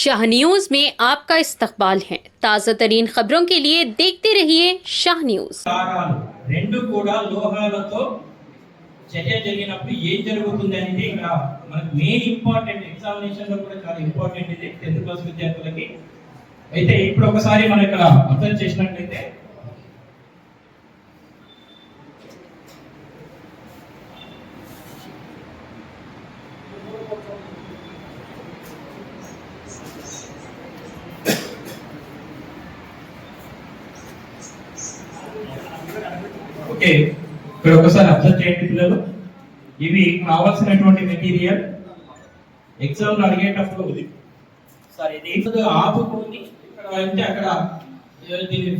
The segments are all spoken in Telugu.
शाह न्यूज में आपका इस्तकबाल है। ताज़ा तरीन खबरों के लिए देखते रहिए शाह न्यूज। రెండు కూడా లోహాలతో చర్య జరిగినప్పుడు ఏం జరుగుతుంది అనేది ఇక్కడ మనకు మెయిన్ ఇంపార్టెంట్ ఎగ్జామినేషన్ లో కూడా చాలా ఇంపార్టెంట్ ఇది 10th క్లాస్ విద్యార్థులకి. అయితే ఇప్పుడు ఒకసారి మనం ఇక్కడ అబ్జర్వ్ చేసినట్లయితే ఓకే, ఇక్కడ ఒకసారి అబ్జర్వ్ చేయండి పిల్లలు. ఇవి కావాల్సినటువంటి మెటీరియల్ ఎగ్జామ్ లో అడిగేటప్పుడు సార్ ఇది ఆపుకొని ఇక్కడ అంటే అక్కడ దీన్ని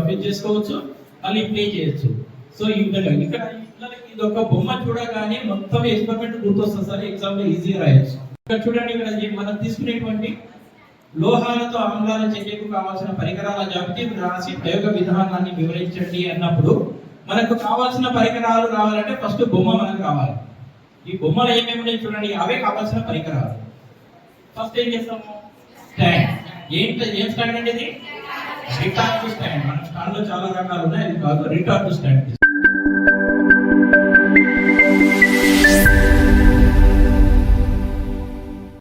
ఫిల్ చేసుకోవచ్చు, మళ్ళీ ప్లే చేయొచ్చు. సో ఈ విధంగా ఇక్కడ పిల్లలకి ఇది ఒక బొమ్మ చూడగానే మొత్తం ఎక్స్పెరిమెంట్ గుర్తొస్తుంది సార్, ఎగ్జామ్ లో ఈజీగా రాయొచ్చు. ఇక్కడ చూడండి, ఇక్కడ మనం తీసుకునేటువంటి లోహాలతో ఆమ్లాల చర్యకు కావాల్సిన పరికరాల జాబితా రాసి ప్రయోగ విధానాన్ని వివరించండి అన్నప్పుడు మనకు కావాల్సిన పరికరాలు రావాలంటే ఫస్ట్ బొమ్మ మనకు కావాలి. ఈ బొమ్మలు ఏమేమి ఉన్నాయి చూడండి, అవే కావాల్సిన పరికరాలు. ఫస్ట్ ఏం చేస్తాము, స్టాండ్. ఏం స్టాండ్ అంటే ఇది రిటార్డ్ స్టాండ్. మన స్టాండ్ లో చాలా రకాలు ఉన్నాయి, అది కాదు రిటార్డ్ స్టాండ్.